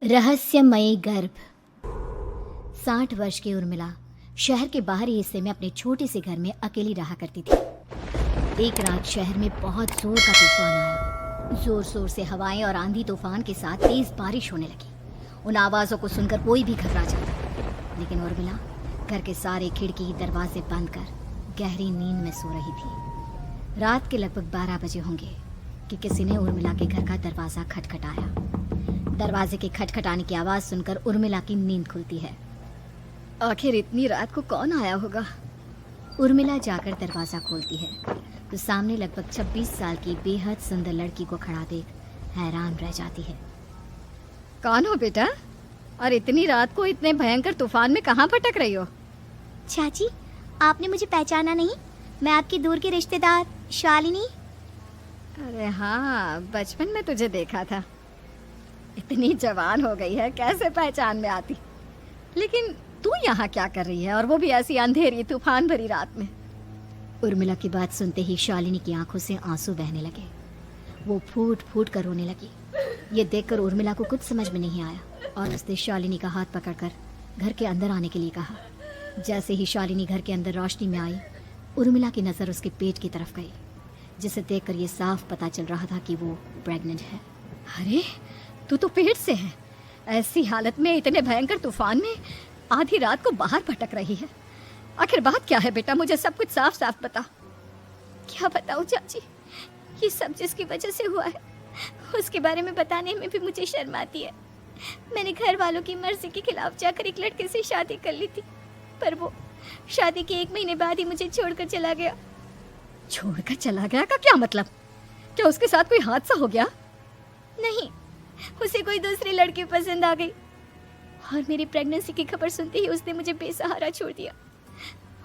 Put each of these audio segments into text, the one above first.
रहस्यमयी गर्भ। 60 वर्ष की उर्मिला शहर के बाहरी हिस्से में अपने छोटे से घर में अकेली रहा करती थी। एक रात शहर में बहुत जोर का तूफान आया। जोर शोर से हवाएं और आंधी तूफान के साथ तेज बारिश होने लगी। उन आवाजों को सुनकर कोई भी घबरा जाता, लेकिन उर्मिला घर के सारे खिड़की दरवाजे बंद कर गहरी नींद में सो रही थी। रात के लगभग 12 बजे होंगे कि किसी ने उर्मिला के घर का दरवाजा खटखटाया। दरवाजे के खटखटाने की आवाज सुनकर उर्मिला की नींद खुलती है। आखिर इतनी रात को कौन आया होगा? उर्मिला जाकर दरवाजा खोलती है तो सामने लगभग 26 साल की बेहद सुंदर लड़की को खड़ा देख हैरान रह जाती है। कौन हो बेटा? और इतनी रात को इतने भयंकर तूफान में कहाँ भटक रही हो? चाची, आपने मुझे पहचाना नहीं? मैं आपकी दूर की रिश्तेदार शालिनी। अरे हाँ, बचपन में तुझे देखा था। इतनी जवान हो गई है, कैसे पहचान में आती? लेकिन तू यहाँ क्या कर रही है, और वो भी ऐसी अंधेरी तूफान भरी रात में? उर्मिला की बात सुनते ही शालिनी की आंखों से आंसू बहने लगे। वो फूट फूट कर रोने लगी। ये देखकर उर्मिला को कुछ समझ में नहीं आया और उसने शालिनी का हाथ पकड़कर घर के अंदर आने के लिए कहा। जैसे ही शालिनी घर के अंदर रोशनी में आई, उर्मिला की नज़र उसके पेट की तरफ गई, जिसे देखकर ये साफ पता चल रहा था कि वो प्रेग्नेंट है। अरे, तू तो पेट से है। ऐसी हालत में इतने भयंकर तूफान में आधी रात को बाहर भटक रही है। आखिर बात क्या है बेटा? मुझे सब कुछ साफ साफ बता। क्या बताऊं चाची, ये सब जिसकी वजह से हुआ है उसके बारे में बताने में भी मुझे शर्म आती है। मैंने घर वालों की मर्जी के खिलाफ जाकर एक लड़के से शादी कर ली थी, पर वो शादी के 1 महीने बाद ही मुझे छोड़कर चला गया। छोड़कर चला गया का क्या मतलब? क्या उसके साथ कोई हादसा हो गया? नहीं, उसे कोई दूसरी लड़की पसंद आ गई और मेरी प्रेगनेंसी की खबर सुनते ही उसने मुझे बेसहारा छोड़ दिया।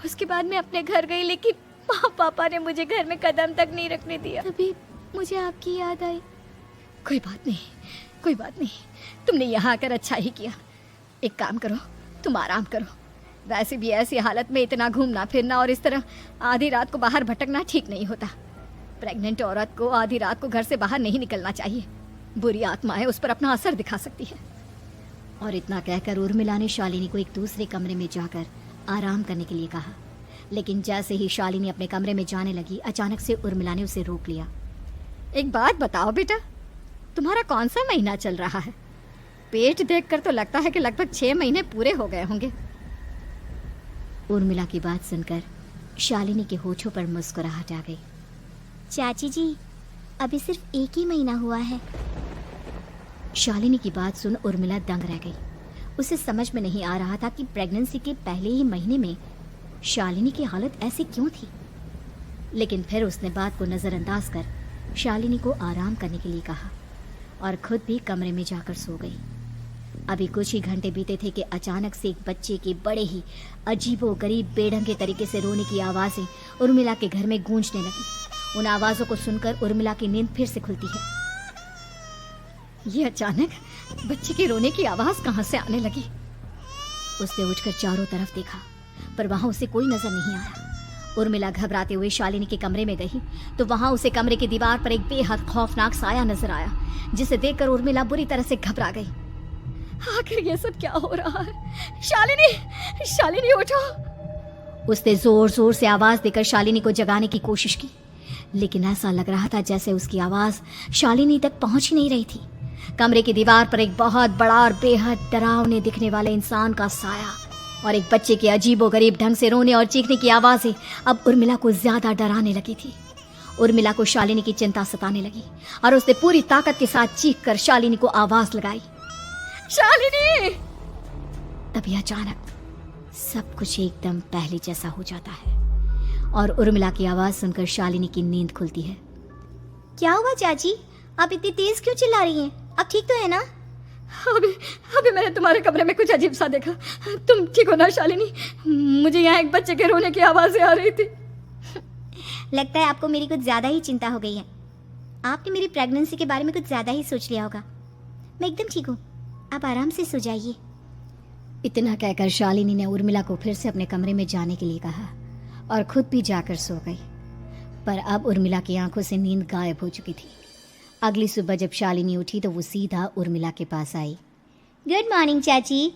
उसके बाद मैं अपने घर गई, लेकिन माँ पापा ने मुझे घर में कदम तक नहीं रखने दिया। तभी मुझे आपकी याद आई। कोई बात नहीं, कोई बात नहीं। तुमने यहाँ आकर अच्छा ही किया। एक काम करो, तुम आराम करो। वैसे भी ऐसी हालत में इतना घूमना फिरना और इस तरह आधी रात को बाहर भटकना ठीक नहीं होता। प्रेग्नेंट औरत को आधी रात को घर से बाहर नहीं निकलना चाहिए। बुरी आत्माएं उस पर अपना असर दिखा सकती है। और इतना कहकर उर्मिला ने शालिनी को एक दूसरे कमरे में जाकर आराम करने के लिए कहा। लेकिन जैसे ही शालिनी अपने कमरे में जाने लगी, अचानक से उर्मिला ने उसे रोक लिया। एक बात बताओ बेटा, तुम्हारा कौन सा महीना चल रहा है? पेट देखकर तो लगता है कि लगभग 6 महीने पूरे हो गए होंगे। उर्मिला की बात सुनकर शालिनी के होठों पर मुस्कुराहट आ गई। चाची जी, अभी सिर्फ 1 ही महीना हुआ है। शालिनी की बात सुन उर्मिला दंग रह गई। उसे समझ में नहीं आ रहा था कि प्रेगनेंसी के पहले ही महीने में शालिनी की हालत ऐसी क्यों थी। लेकिन फिर उसने बात को नज़रअंदाज कर शालिनी को आराम करने के लिए कहा और खुद भी कमरे में जाकर सो गई। अभी कुछ ही घंटे बीते थे कि अचानक से एक बच्चे के बड़े ही अजीबोगरीब बेढंगे तरीके से रोने की आवाज़ें उर्मिला के घर में गूंजने लगी। उन आवाज़ों को सुनकर उर्मिला की नींद फिर से खुलती है। ये अचानक बच्चे के रोने की आवाज़ कहाँ से आने लगी? उसने उठकर चारों तरफ देखा, पर वहां उसे कोई नजर नहीं आया। उर्मिला घबराते हुए शालिनी के कमरे में गई तो वहां उसे कमरे की दीवार पर एक बेहद खौफनाक साया नजर आया, जिसे देखकर उर्मिला बुरी तरह से घबरा गई। आखिर ये सब क्या हो रहा है? शालिनी, शालिनी उठो! उसने जोर जोर से आवाज देकर शालिनी को जगाने की कोशिश की, लेकिन ऐसा लग रहा था जैसे उसकी आवाज शालिनी तक पहुंच ही नहीं रही थी। कमरे की दीवार पर एक बहुत बड़ा और बेहद डरावने दिखने वाले इंसान का साया और एक बच्चे के अजीबोगरीब ढंग से रोने और चीखने की आवाजें अब उर्मिला को ज्यादा डराने लगी थी। उर्मिला को शालिनी की चिंता सताने लगी और उसने पूरी ताकत के साथ चीखकर शालिनी को आवाज लगाई, शालिनी! तभी अचानक सब कुछ एकदम पहले जैसा हो जाता है और उर्मिला की आवाज सुनकर शालिनी की नींद खुलती है। क्या हुआ चाची? आप इतनी तेज क्यों चिल्ला रही हैं? आप ठीक तो है ना? अभी मैंने तुम्हारे कमरे में कुछ अजीब सा देखा। तुम ठीक हो ना शालिनी? मुझे यहाँ एक बच्चे के रोने की आवाज़ें आ रही थी। लगता है आपको मेरी कुछ ज़्यादा ही चिंता हो गई है। आपने मेरी प्रेगनेंसी के बारे में कुछ ज़्यादा ही सोच लिया होगा। मैं एकदम ठीक हूँ, आप आराम से सो जाइए। इतना कहकर शालिनी ने उर्मिला को फिर से अपने कमरे में जाने के लिए कहा और खुद भी जाकर सो गई। पर अब उर्मिला की आंखों से नींद गायब हो चुकी थी। अगली सुबह जब शालिनी उठी तो वो सीधा उर्मिला के पास आई। गुड मॉर्निंग चाची।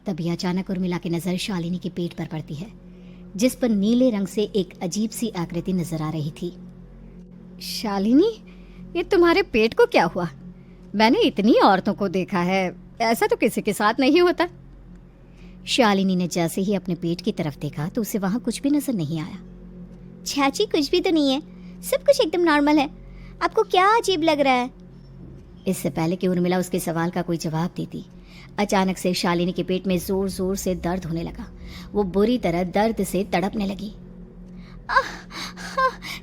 तभी अचानक उर्मिला की नज़र शालिनी के पेट पर पड़ती है, जिस पर नीले रंग से एक अजीब सी आकृति नजर आ रही थी। शालिनी, ये तुम्हारे पेट को क्या हुआ? मैंने इतनी औरतों को देखा है, ऐसा तो किसी के साथ नहीं होता। शालिनी ने जैसे ही अपने पेट की तरफ देखा तो उसे वहां कुछ भी नजर नहीं आया। चाची कुछ भी तो नहीं है, सब कुछ एकदम नॉर्मल है। आपको क्या अजीब लग रहा है? इससे पहले कि उर्मिला उसके सवाल का कोई जवाब देती, अचानक से शालिनी के पेट में जोर जोर से दर्द होने लगा। वो बुरी तरह दर्द से तड़पने लगी।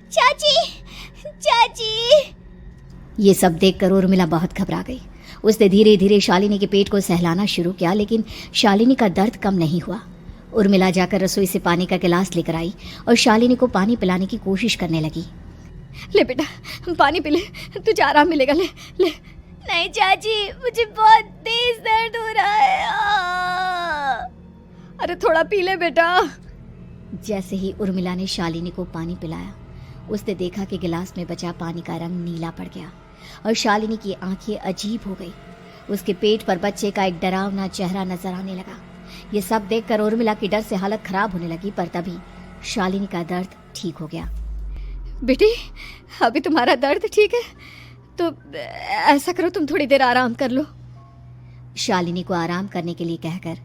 चाची, चाची। ये सब देखकर उर्मिला बहुत घबरा गई। उसने धीरे धीरे शालिनी के पेट को सहलाना शुरू किया, लेकिन शालिनी का दर्द कम नहीं हुआ। उर्मिला जाकर रसोई से पानी का गिलास लेकर आई और शालिनी को पानी पिलाने की कोशिश करने लगी। ले बेटा, पानी पी ले, तुझे आराम मिलेगा। ले ले। नहीं चाची, मुझे बहुत तेज दर्द हो रहा है। अरे थोड़ा पी ले बेटा। जैसे ही उर्मिला ने शालिनी को पानी पिलाया, उसने देखा कि गिलास में बचा पानी का रंग नीला पड़ गया और शालिनी की आंखें अजीब हो गई। उसके पेट पर बच्चे का एक डरावना चेहरा नजर आने लगा। ये सब देखकर उर्मिला की डर से हालत खराब होने लगी, पर तभी शालिनी का दर्द ठीक हो गया। बेटी, अभी तुम्हारा दर्द ठीक है तो ऐसा करो, तुम थोड़ी देर आराम कर लो। शालिनी को आराम करने के लिए कहकर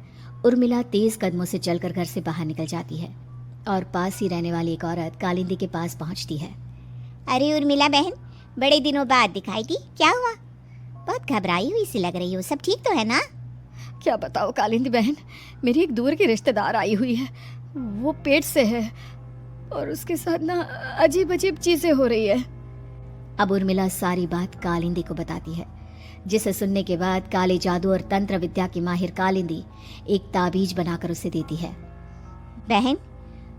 उर्मिला तेज कदमों से चलकर घर से बाहर निकल जाती है और पास ही रहने वाली एक औरत कालिंदी के पास पहुंचती है। अरे उर्मिला बहन, बड़े दिनों बाद दिखाई दी, क्या हुआ? बहुत घबराई हुई सी लग रही हो, सब ठीक तो है ना? क्या बताओ कालिंदी बहन, मेरी एक दूर की रिश्तेदार आई हुई है। वो पेट से है और उसके साथ ना अजीब अजीब चीजें हो रही है। अब उर्मिला सारी बात कालिंदी को बताती है, जिसे सुनने के बाद काले जादू और तंत्र विद्या की माहिर कालिंदी एक ताबीज बनाकर उसे देती है। बहन,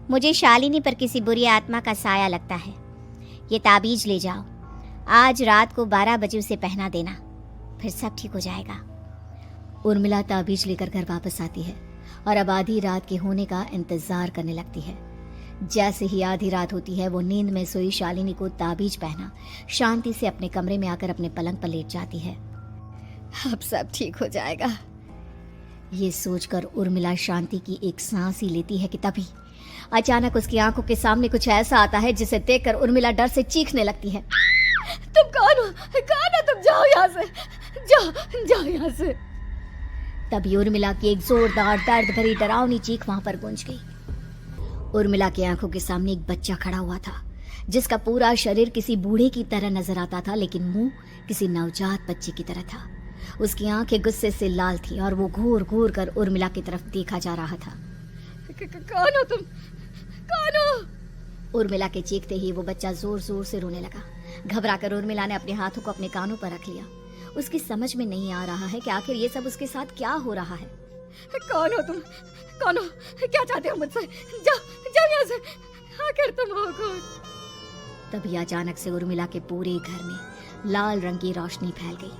मुझे शालिनी पर किसी बुरी आत्मा का साया लगता है। ये ताबीज ले जाओ, आज रात को 12 बजे उसे पहना देना, फिर सब ठीक हो जाएगा। उर्मिला ताबीज लेकर घर वापस आती है और अब आधी रात के होने का इंतजार करने लगती है। जैसे ही आधी रात होती है, वो नींद में सोई शालिनी को ताबीज पहना शांति से अपने कमरे में आकर अपने पलंग पर लेट जाती है। अब सब ठीक हो जाएगा। ये सोचकर उर्मिला शांति की एक सांस ही लेती है कि तभी अचानक उसकी आंखों के सामने कुछ ऐसा आता है जिसे देखकर उर्मिला डर से चीखने लगती है। तुम कौन हो? कौन हो तुम? जाओ यहाँ से, जाओ जाओ यहाँ से। तभी उर्मिला की एक जोरदार दर्द भरी डरावनी चीख वहां पर गूंज गई। उर्मिला की आंखों के सामने एक बच्चा खड़ा हुआ था, जिसका पूरा शरीर किसी बूढ़े की तरह नजर आता था, लेकिन मुंह किसी नवजात बच्चे की तरह था। उसकी आंखें गुस्से से लाल थी और वो घूर घूर कर उर्मिला की तरफ देखा जा रहा था। कौन हो तुम? कौन हो? उर्मिला के चीखते ही वो बच्चा जोर जोर से रोने लगा। घबराकर उर्मिला ने अपने हाथों को अपने कानों पर रख लिया। उसकी समझ में नहीं आ रहा है कि आखिर ये सब उसके साथ क्या हो रहा है। कौन हो तुम? कौन हो? क्या चाहते हो मुझसे? जाओ जाओ यहाँ से, आखिर तुम हो कौन? तभी अचानक से उर्मिला के पूरे घर में लाल रंग की रोशनी फैल गई।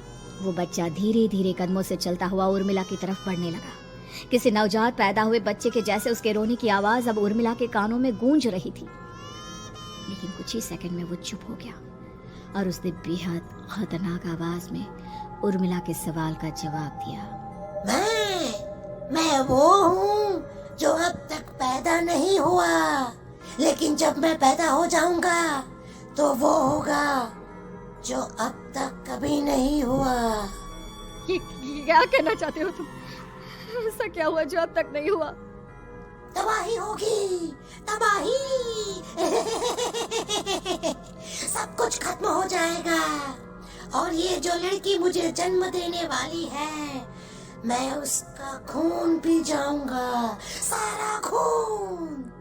वो बच्चा धीरे धीरे कदमों से चलता हुआ उर्मिला की तरफ बढ़ने लगा। किसी नवजात पैदा हुए बच्चे के जैसे उसके रोने की आवाज अब उर्मिला के कानों में गूंज रही थी। लेकिन कुछ ही सेकंड में वो चुप हो गया और उसने बेहद खतरनाक आवाज में उर्मिला के सवाल का जवाब दिया। मैं वो हूँ जो अब तक पैदा नहीं हुआ, लेकिन जब मैं पैदा हो जाऊंगा तो वो होगा जो अब तक कभी नहीं हुआ। ये क्या कहना चाहते हो तुम? ऐसा क्या हुआ जो अब तक नहीं हुआ? तबाही होगी, तबाही। सब कुछ खत्म हो जाएगा और ये जो लड़की मुझे जन्म देने वाली है, मैं उसका खून पी जाऊंगा, सारा खून।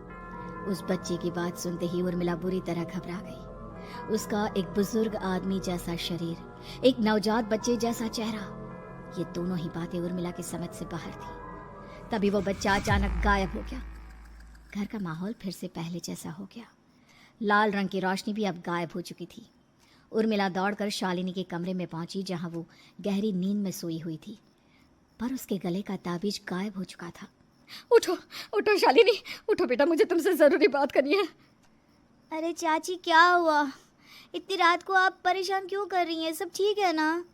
उस बच्चे की बात सुनते ही उर्मिला बुरी तरह घबरा गई। उसका एक बुजुर्ग आदमी जैसा शरीर, एक नवजात बच्चे जैसा चेहरा, ये दोनों ही बातें उर्मिला की समझ से बाहर थी। तभी वो बच्चा अचानक गायब हो गया। घर का माहौल फिर से पहले जैसा हो गया। लाल रंग की रोशनी भी अब गायब हो चुकी थी। उर्मिला दौड़कर शालिनी के कमरे में पहुंची, जहां वो गहरी नींद में सोई हुई थी, पर उसके गले का ताबीज गायब हो चुका था। उठो उठो शालिनी, उठो बेटा, मुझे तुमसे जरूरी बात करनी है। अरे चाची, क्या हुआ? इतनी रात को आप परेशान क्यों कर रही हैं? सब ठीक है ना?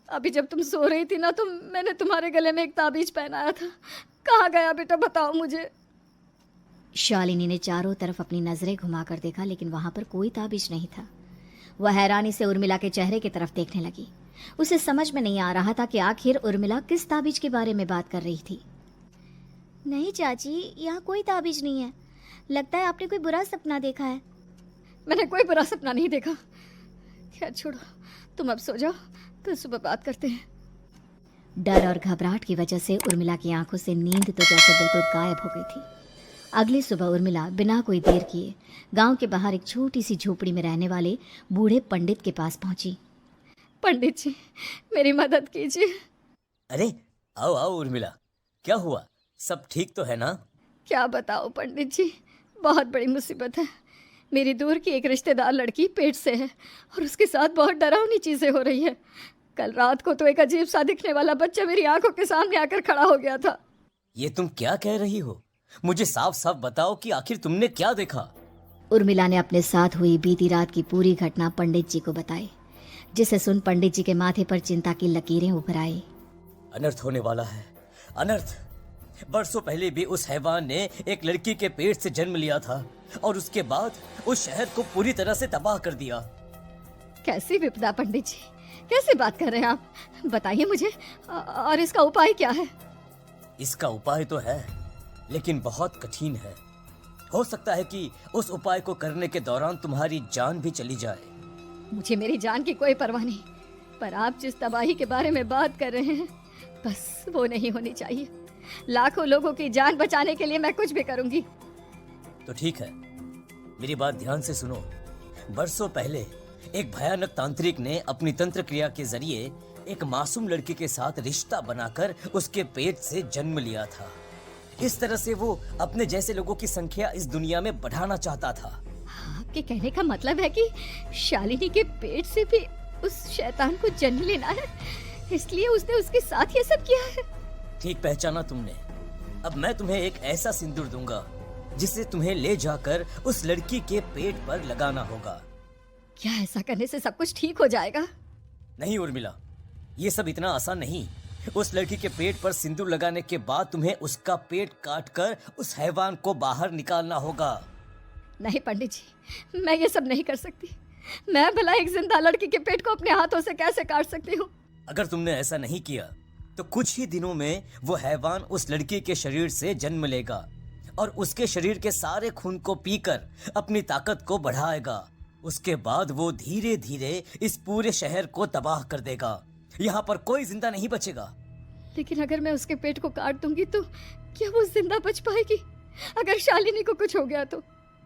अभी जब तुम सो रही थी ना तो मैंने तुम्हारे गले में एक ताबीज पहनाया था। कहाँ गया बेटा, बताओ मुझे। शालिनी ने चारों तरफ अपनी नजरें घुमाकर देखा, लेकिन वहां पर कोई ताबीज नहीं था। वह हैरानी से उर्मिला के चेहरे की तरफ देखने लगी। उसे समझ में नहीं आ रहा था कि आखिर उर्मिला किस ताबीज के बारे में बात कर रही थी। नहीं चाची, यहाँ कोई ताबीज नहीं है। लगता है आपने कोई बुरा सपना देखा है। मैंने कोई बुरा सपना नहीं देखा। खैर छोड़ो, तुम अब सो जाओ, कल सुबह बात करते हैं। डर और घबराहट की वजह से उर्मिला की आंखों से नींद तो जैसे बिल्कुल गायब हो गई थी। अगली सुबह उर्मिला बिना कोई देर किए गांव के बाहर एक छोटी सी झोपड़ी में रहने वाले बूढ़े पंडित के पास पहुंची। पंडित जी, मेरी मदद कीजिए। अरे आओ आओ उर्मिला, क्या हुआ? सब ठीक तो है ना? क्या बताओ पंडित जी, बहुत बड़ी मुसीबत है। मेरी दूर की एक रिश्तेदार लड़की पेट से है और उसके साथ बहुत डरावनी चीज़ें हो रही है। कल रात को तो एक अजीब सा दिखने वाला बच्चा मेरी आंखों के सामने आकर खड़ा हो गया था। ये तुम क्या कह रही हो? मुझे साफ साफ बताओ कि आखिर तुमने क्या देखा? उर्मिला ने अपने साथ हुई बीती रात की पूरी घटना पंडित जी को बताई, जिसे सुन पंडित जी के माथे पर चिंता की लकीरें उभर आई। अनर्थ होने वाला है, अनर्थ। बरसों पहले भी उस हैवान ने एक लड़की के पेट से जन्म लिया था और उसके बाद उस शहर को पूरी तरह से तबाह कर दिया। कैसी विपदा पंडित जी, कैसे बात कर रहे हैं आप? बताइए मुझे, और इसका उपाय क्या है? इसका उपाय तो है, लेकिन बहुत कठिन है। हो सकता है कि उस उपाय को करने के दौरान तुम्हारी जान भी चली जाए। मुझे मेरी जान की कोई परवाह नहीं, पर आप जिस तबाही के बारे में बात कर रहे हैं, बस वो नहीं होनी चाहिए। लाखों लोगों की जान बचाने के लिए मैं कुछ भी करूंगी। तो ठीक है, मेरी बात ध्यान से सुनो। बरसों पहले एक भयानक तांत्रिक ने अपनी तंत्र क्रिया के जरिए एक मासूम लड़की के साथ रिश्ता बनाकर उसके पेट से जन्म लिया था। इस तरह से वो अपने जैसे लोगों की संख्या इस दुनिया में बढ़ाना चाहता था। आपके कहने का मतलब है कि शालिनी के पेट से भी उस शैतान को जन्म लेना है, इसलिए उसने उसके साथ ये सब किया है। ठीक पहचाना तुमने। अब मैं तुम्हें एक ऐसा सिंदूर दूंगा जिसे तुम्हें ले जाकर उस लड़की के पेट पर लगाना होगा। क्या ऐसा करने से सब कुछ ठीक हो जाएगा? नहीं उर्मिला, ये सब इतना आसान नहीं। उस लड़की के पेट पर सिंदूर लगाने के बाद तुम्हें उसका पेट काटकर उस हैवान को बाहर निकालना होगा। नहीं पंडित जी, मैं ये सब नहीं कर सकती। मैं भला एक जिंदा लड़की के पेट को अपने हाथों से कैसे काट सकती हूँ? अगर तुमने ऐसा नहीं किया तो कुछ ही दिनों में वो हैवान उस लड़की के शरीर से जन्म लेगा और उसके शरीर के सारे खून को पीकर अपनी ताकत को बढ़ाएगा। उसके बाद वो धीरे धीरे इस पूरे शहर को तबाह कर देगा। यहाँ पर कोई जिंदा नहीं बचेगा। लेकिन अगर मैं उसके पेट को काट दूंगी तो क्या वो जिंदा बच पाएगी? अगर शालिनी को कुछ हो गया तो,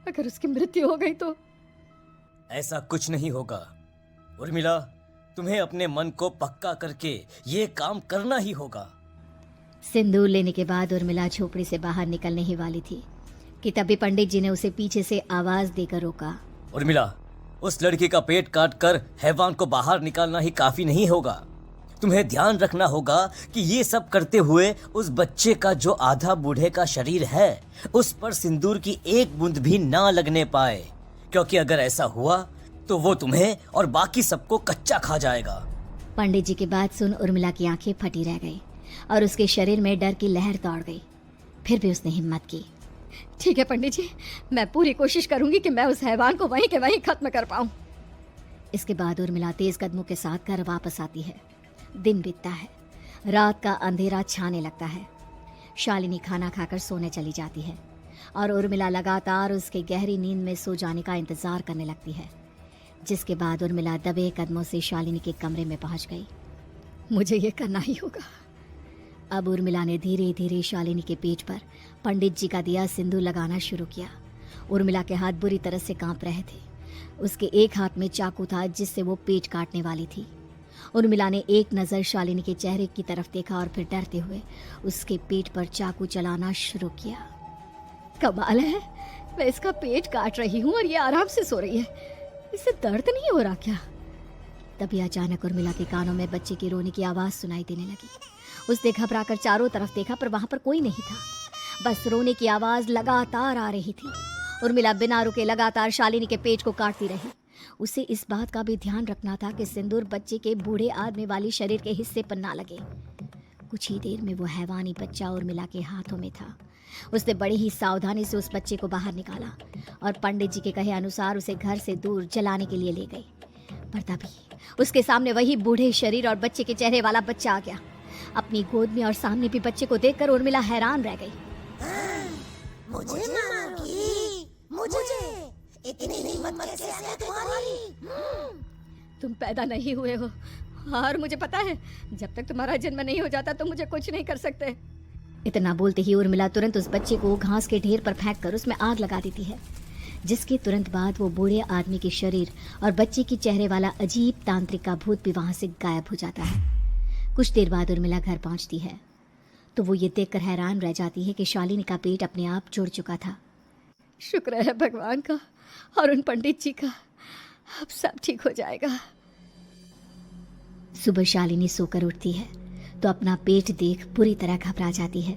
अगर उसकी मृत्यु हो गई तो? ऐसा कुछ नहीं होगा उर्मिला, तुम्हें अपने मन को पक्का करके ये काम करना ही होगा। सिंदूर लेने के बाद उर्मिला झोपड़ी से बाहर निकलने ही वाली थी कि तभी पंडित जी ने उसे पीछे से आवाज देकर रोका। उर्मिला, उस लड़की का पेट काटकर हैवान को बाहर निकालना ही काफी नहीं होगा। तुम्हें ध्यान रखना होगा कि ये सब करते हुए उस बच्चे का जो आधा बूढ़े का शरीर है उस पर सिंदूर की एक बूंद भी ना लगने पाए, क्योंकि अगर ऐसा हुआ तो वो तुम्हें और बाकी सबको कच्चा खा जाएगा। पंडित जी की बात सुन उर्मिला की आंखें फटी रह गई और उसके शरीर में डर की लहर दौड़ गई। फिर भी उसने हिम्मत की। ठीक है पंडित जी, मैं पूरी कोशिश करूंगी कि मैं उस हैवान को वहीं के वहीं खत्म कर पाऊं। इसके बाद उर्मिला तेज कदमों के साथ घर वापस आती है। दिन बीतता है, रात का अंधेरा छाने लगता है। शालिनी खाना खाकर सोने चली जाती है और उर्मिला लगातार उसके गहरी नींद में सो जाने का इंतजार करने लगती है। जिसके बाद उर्मिला दबे कदमों से शालिनी के कमरे में पहुंच गई। मुझे ये करना ही होगा। अब उर्मिला ने धीरे धीरे शालिनी के पेट पर पंडित जी का दिया सिंदूर लगाना शुरू किया। उर्मिला के हाथ बुरी तरह से कांप रहे थे। उसके एक हाथ में चाकू था जिससे वो पेट काटने वाली थी। उर्मिला ने एक नज़र शालिनी के चेहरे की तरफ देखा और फिर डरते हुए उसके पेट पर चाकू चलाना शुरू किया। कमाल है, मैं इसका पेट काट रही हूँ और ये आराम से सो रही है। इसे दर्द नहीं हो रहा क्या? तभी अचानक उर्मिला के कानों में बच्चे की रोने की आवाज़ सुनाई देने लगी। उसने घबराकर चारों तरफ देखा पर वहां पर कोई नहीं था। बस रोने की आवाज़ लगातार आ रही थी। उर्मिला बिना रुके लगातार शालिनी के पेट को काटती रही। उसे इस बात का भी ध्यान रखना था कि सिंदूर बच्चे के बूढ़े आदमी वाली शरीर के हिस्से पर ना लगे। कुछ ही देर में वो हैवानी बच्चा उर्मिला के हाथों में था। उसने बड़ी ही सावधानी से उस बच्चे को बाहर निकाला और पंडित जी के कहे अनुसार उसे घर से दूर जलाने के लिए ले गई। पर तभी उसके सामने वही बूढ़े शरीर और बच्चे के चेहरे वाला बच्चा आ गया। अपनी गोद में और सामने भी बच्चे को देखकर उर्मिला हैरान रह गई। मुझे मारोगी? मुझे इतनी हिम्मत कैसे आ गई तुम्हारी? तुम पैदा नहीं हुए हो और मुझे पता है जब तक तुम्हारा जन्म नहीं हो जाता तो मुझे कुछ नहीं कर सकते। इतना बोलते ही उर्मिला तुरंत उस बच्चे को घास के ढेर पर फेंक कर उसमें आग लगा देती है, जिसके तुरंत बाद वो बूढ़े आदमी के शरीर और बच्चे के चेहरे वाला अजीब तांत्रिक का भूत भी वहां से गायब हो जाता है। कुछ देर बाद उर्मिला घर पहुंचती है तो वो ये देखकर हैरान रह जाती है कि शालिनी का पेट अपने आप जुड़ चुका था। शुक्र है भगवान का और उन पंडित जी का, अब सब ठीक हो जाएगा। सुबह शालिनी सोकर उठती है तो अपना पेट देख बुरी तरह घबरा जाती है।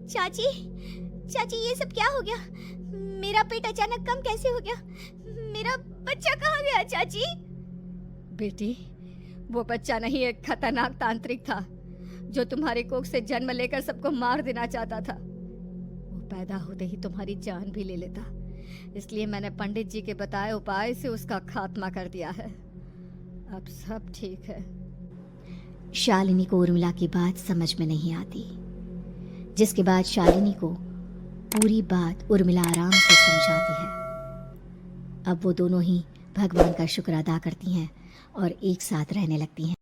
चाची चाची ये सब क्या हो गया? मेरा पेट अचानक कम कैसे हो गया? मेरा बच्चा कहाँ गया चाची? बेटी, वो बच्चा नहीं एक खतरनाक तांत्रिक था जो तुम्हारी कोख से जन्म लेकर सबको मार देना चाहता था। वो पैदा होते ही तुम्हारी जान भी ले लेता, इसलिए मैंने पंडित जी के बताए उपाय से उसका खात्मा कर दिया है। अब सब ठीक है। शालिनी को उर्मिला की बात समझ में नहीं आती, जिसके बाद शालिनी को पूरी बात उर्मिला आराम से समझाती है। अब वो दोनों ही भगवान का शुक्र अदा करती हैं और एक साथ रहने लगती हैं।